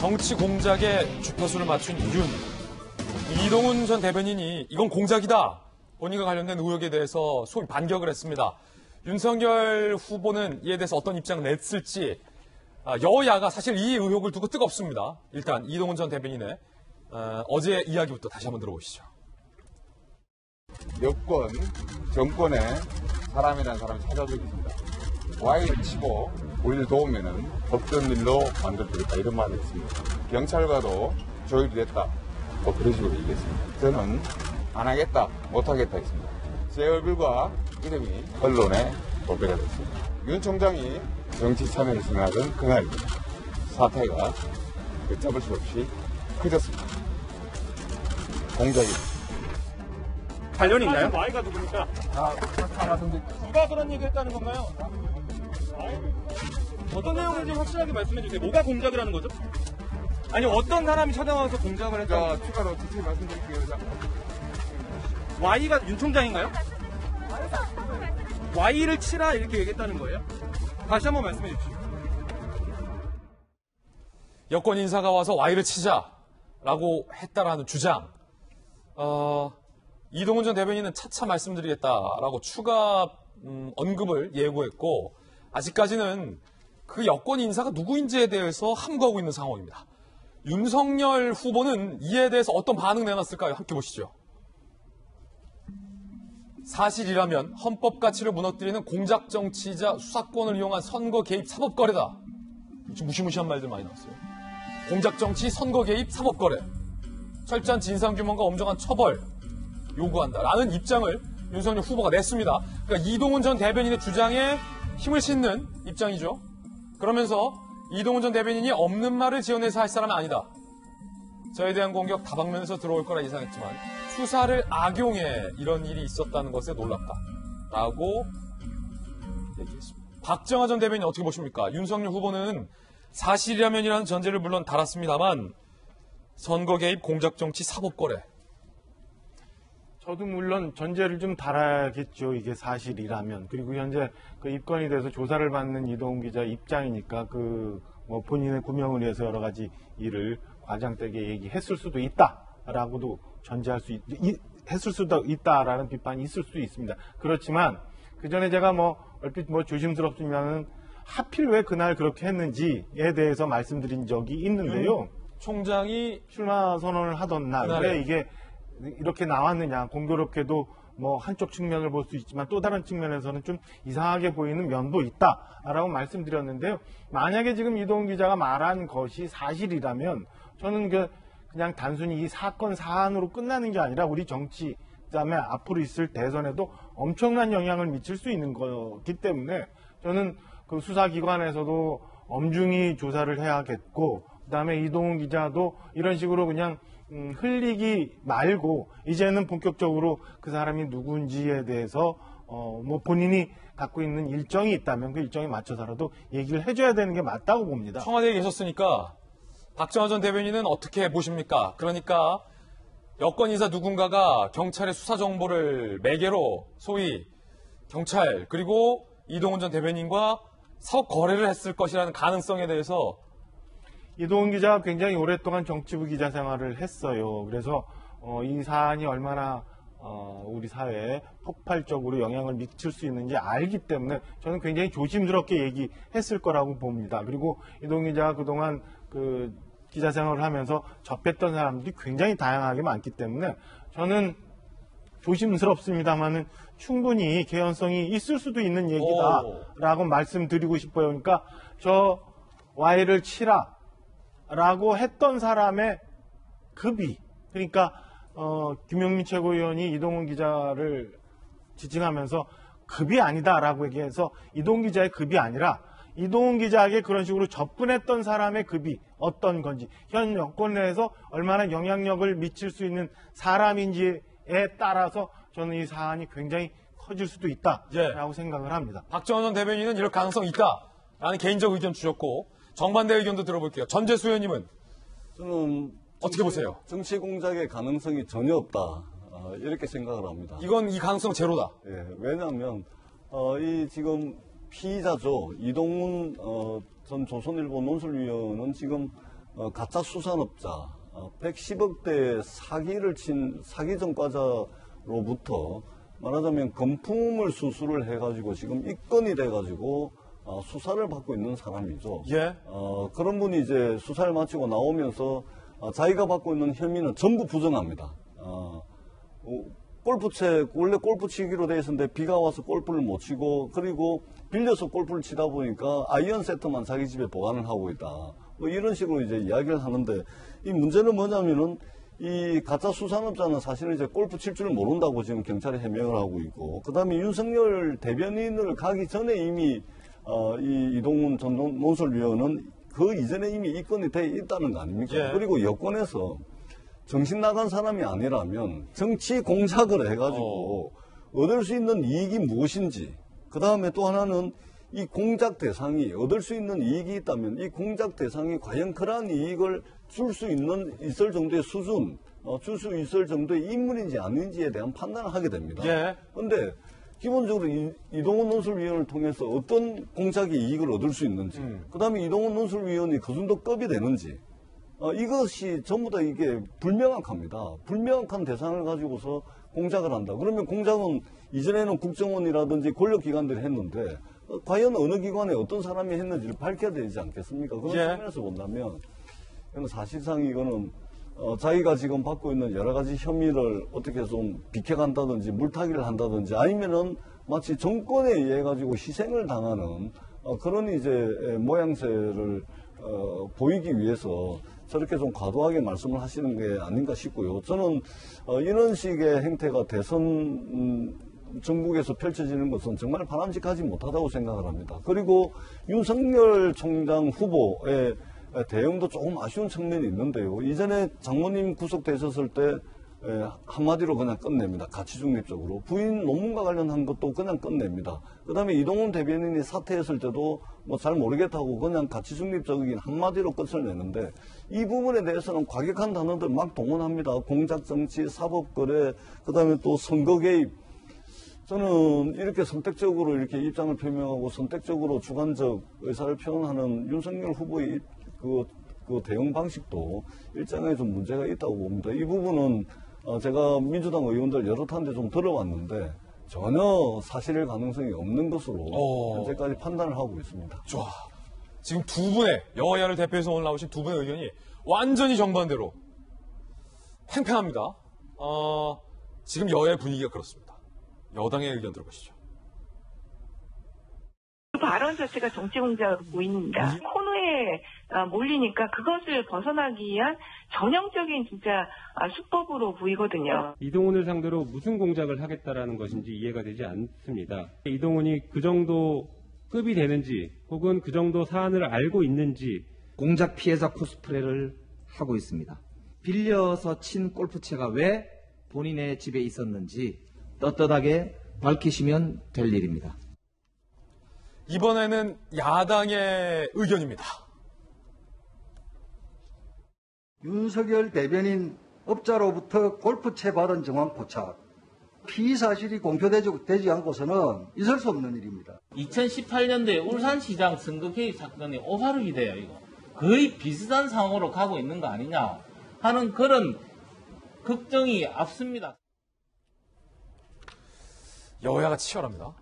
정치 공작에 주파수를 맞춘 이동훈 전 대변인이 이건 공작이다. 본인과 관련된 의혹에 대해서 소위 반격을 했습니다. 윤석열 후보는 이에 대해서 어떤 입장을 냈을지 여야가 사실 이 의혹을 두고 뜨겁습니다. 일단 이동훈 전 대변인의 어제 이야기부터 다시 한번 들어보시죠. 여권, 정권에 사람이라는 사람을 찾아주고 있습니다. Y를 치고 우리를 도우면은 없던 일로 만들어드렸다 이런 말을 했습니다. 경찰과도 조율이 됐다. 뭐 그런 식으로 얘기했습니다. 저는 안 하겠다, 못 하겠다 했습니다. 제 얼굴과 이름이 언론에 도배가 됐습니다. 윤 총장이 정치 참여를 생각하던 그날 사태가 걷잡을 수 없이 커졌습니다. 공작입니다. 관련이 있나요? Y가 누굽니까? 누가 그런 얘기 했다는 건가요? 어떤 내용인지 확실하게 말씀해 주세요. 뭐가 공작이라는 거죠? 아니 어떤 사람이 찾아와서 공작을 했다? 추가로 자세히 말씀드릴게요. Y가 윤 총장인가요? Y를 치라 이렇게 얘기했다는 거예요? 다시 한번 말씀해 주십시오. 여권 인사가 와서 Y를 치자라고 했다라는 주장. 이동훈 전 대변인은 차차 말씀드리겠다라고 추가 언급을 예고했고 아직까지는 그 여권 인사가 누구인지에 대해서 함구하고 있는 상황입니다. 윤석열 후보는 이에 대해서 어떤 반응 내놨을까요? 함께 보시죠. 사실이라면 헌법 가치를 무너뜨리는 공작 정치이자 수사권을 이용한 선거 개입 사법 거래다. 지금 무시무시한 말들 많이 나왔어요. 공작 정치, 선거 개입, 사법 거래. 철저한 진상 규명과 엄정한 처벌 요구한다라는 입장을 윤석열 후보가 냈습니다. 그러니까 이동훈 전 대변인의 주장에 힘을 싣는 입장이죠. 그러면서 이동훈 전 대변인이 없는 말을 지어내서 할 사람은 아니다. 저에 대한 공격 다방면에서 들어올 거라 예상했지만 수사를 악용해 이런 일이 있었다는 것에 놀랍다라고 얘기했습니다. 박정하 전 대변인 어떻게 보십니까? 윤석열 후보는 사실이라면이라는 전제를 물론 달았습니다만 선거 개입, 공작 정치, 사법 거래. 저도 물론 전제를 좀 달아야겠죠. 이게 사실이라면. 그리고 현재 그 입건이 돼서 조사를 받는 이동훈 기자 입장이니까 뭐 본인의 구명을 위해서 여러 가지 일을 과장되게 얘기했을 수도 있다라고도 전제할 수 했을 수도 있다라는 비판이 있을 수도 있습니다. 그렇지만 그 전에 제가 얼핏 조심스럽지만은 하필 왜 그날 그렇게 했는지에 대해서 말씀드린 적이 있는데요. 총장이 출마 선언을 하던 날 왜 이게 이렇게 나왔느냐. 공교롭게도 한쪽 측면을 볼 수 있지만 또 다른 측면에서는 좀 이상하게 보이는 면도 있다라고 말씀드렸는데요. 만약에 지금 이동훈 기자가 말한 것이 사실이라면 저는 그냥 단순히 이 사건 사안으로 끝나는 게 아니라 우리 정치 그다음에 앞으로 있을 대선에도 엄청난 영향을 미칠 수 있는 거기 때문에 저는 그 수사기관에서도 엄중히 조사를 해야겠고 그다음에 이동훈 기자도 이런 식으로 그냥 흘리기 말고 이제는 본격적으로 그 사람이 누군지에 대해서 본인이 갖고 있는 일정이 있다면 그 일정에 맞춰서라도 얘기를 해줘야 되는 게 맞다고 봅니다. 청와대에 계셨으니까 박정하 전 대변인은 어떻게 보십니까? 그러니까 여권 인사 누군가가 경찰의 수사 정보를 매개로 소위 경찰 그리고 이동훈 전 대변인과 사업 거래를 했을 것이라는 가능성에 대해서 이동훈 기자가 굉장히 오랫동안 정치부 기자 생활을 했어요. 그래서 이 사안이 얼마나 우리 사회에 폭발적으로 영향을 미칠 수 있는지 알기 때문에 저는 굉장히 조심스럽게 얘기했을 거라고 봅니다. 그리고 이동훈 기자가 그동안 그 기자 생활을 하면서 접했던 사람들이 굉장히 다양하게 많기 때문에 저는 조심스럽습니다만은 충분히 개연성이 있을 수도 있는 얘기다라고 말씀드리고 싶어요. 그러니까 저 Y를 치라 라고 했던 사람의 급이 그러니까 김용민 최고위원이 이동훈 기자를 지칭하면서 급이 아니다라고 얘기해서 이동훈 기자의 급이 아니라 이동훈 기자에게 그런 식으로 접근했던 사람의 급이 어떤 건지 현 여권 내에서 얼마나 영향력을 미칠 수 있는 사람인지에 따라서 저는 이 사안이 굉장히 커질 수도 있다라고 생각을 합니다. 박정하 전 대변인은 이럴 가능성이 있다라는 개인적 의견 주셨고 정반대 의견도 들어볼게요. 전재수 의원님은 저는 어떻게 보세요? 정치 공작의 가능성이 전혀 없다. 이렇게 생각을 합니다. 이 가능성 제로다. 예, 왜냐하면 이 지금 피의자죠. 이동훈 전 조선일보 논술위원은 지금 가짜 수산업자 110억대 사기를 친 사기 전과자로부터 말하자면 금품을 수수를 해가지고 지금 입건이 돼가지고 수사를 받고 있는 사람이죠. 예. 그런 분이 이제 수사를 마치고 나오면서 자기가 받고 있는 혐의는 전부 부정합니다. 골프채 원래 골프 치기로 돼 있었는데 비가 와서 골프를 못 치고 그리고 빌려서 골프를 치다 보니까 아이언 세트만 자기 집에 보관을 하고 있다. 뭐 이런 식으로 이제 이야기를 하는데 이 문제는 뭐냐면은 이 가짜 수산업자는 사실은 이제 골프 칠 줄 모른다고 지금 경찰에 해명을 하고 있고 그다음에 윤석열 대변인을 가기 전에 이미 이 이동훈 전 논설위원은 그 이전에 이미 입건이 돼 있다는 거 아닙니까? 예. 그리고 여권에서 정신 나간 사람이 아니라면 정치 공작을 해가지고 얻을 수 있는 이익이 무엇인지 그 다음에 또 하나는 이 공작 대상이 얻을 수 있는 이익이 있다면 이 공작 대상이 과연 그러한 이익을 줄 수 있을 정도의 수준, 줄 수 있을 정도의 인물인지 아닌지에 대한 판단을 하게 됩니다. 그런데 예. 기본적으로 이동훈 논술위원을 통해서 어떤 공작의 이익을 얻을 수 있는지, 그 다음에 이동훈 논술위원이 그 정도 급이 되는지, 이것이 전부 다 이게 불명확합니다. 불명확한 대상을 가지고서 공작을 한다. 그러면 공작은 이전에는 국정원이라든지 권력기관들이 했는데, 과연 어느 기관에 어떤 사람이 했는지를 밝혀야 되지 않겠습니까? 그런 예. 측면에서 본다면, 사실상 이거는 자기가 지금 받고 있는 여러 가지 혐의를 어떻게 좀 비켜간다든지 물타기를 한다든지 아니면은 마치 정권에 의해 가지고 희생을 당하는 그런 이제 모양새를 보이기 위해서 저렇게 좀 과도하게 말씀을 하시는 게 아닌가 싶고요. 저는 이런 식의 행태가 대선 전국에서 펼쳐지는 것은 정말 바람직하지 못하다고 생각을 합니다. 그리고 윤석열 총장 후보의 대응도 조금 아쉬운 측면이 있는데요. 이전에 장모님 구속되셨을 때 한마디로 그냥 끝냅니다. 가치 중립적으로. 부인 논문과 관련한 것도 그냥 끝냅니다. 그 다음에 이동훈 대변인이 사퇴했을 때도 뭐 잘 모르겠다고 그냥 가치 중립적인 한마디로 끝을 내는데 이 부분에 대해서는 과격한 단어들 막 동원합니다. 공작정치, 사법거래, 그 다음에 또 선거 개입. 저는 이렇게 선택적으로 이렇게 입장을 표명하고 선택적으로 주관적 의사를 표현하는 윤석열 후보의 그 대응 방식도 일정하게 좀 문제가 있다고 봅니다. 이 부분은 제가 민주당 의원들 여러 탄데 좀 들어봤는데 전혀 사실일 가능성이 없는 것으로 현재까지 판단을 하고 있습니다. 좋아. 지금 두 분의 여야를 대표해서 오늘 나오신 두 분의 의견이 완전히 정반대로 팽팽합니다. 지금 여야의 분위기가 그렇습니다. 여당의 의견 들어보시죠. 발언 자체가 정치 공작으로 보입니다. 코너에 몰리니까 그것을 벗어나기 위한 전형적인 진짜 수법으로 보이거든요. 이동훈을 상대로 무슨 공작을 하겠다라는 것인지 이해가 되지 않습니다. 이동훈이 그 정도 급이 되는지 혹은 그 정도 사안을 알고 있는지 공작 피해자 코스프레를 하고 있습니다. 빌려서 친 골프채가 왜 본인의 집에 있었는지 떳떳하게 밝히시면 될 일입니다. 이번에는 야당의 의견입니다. 윤석열 대변인 업자로부터 골프채 받은 정황 포착. 피의 사실이 공표되지 않고서는 있을 수 없는 일입니다. 2018년도에 울산시장 선거 개입 사건이 오사르기 돼요, 이거. 거의 비슷한 상황으로 가고 있는 거 아니냐 하는 그런 걱정이 앞섭니다. 여야가 치열합니다.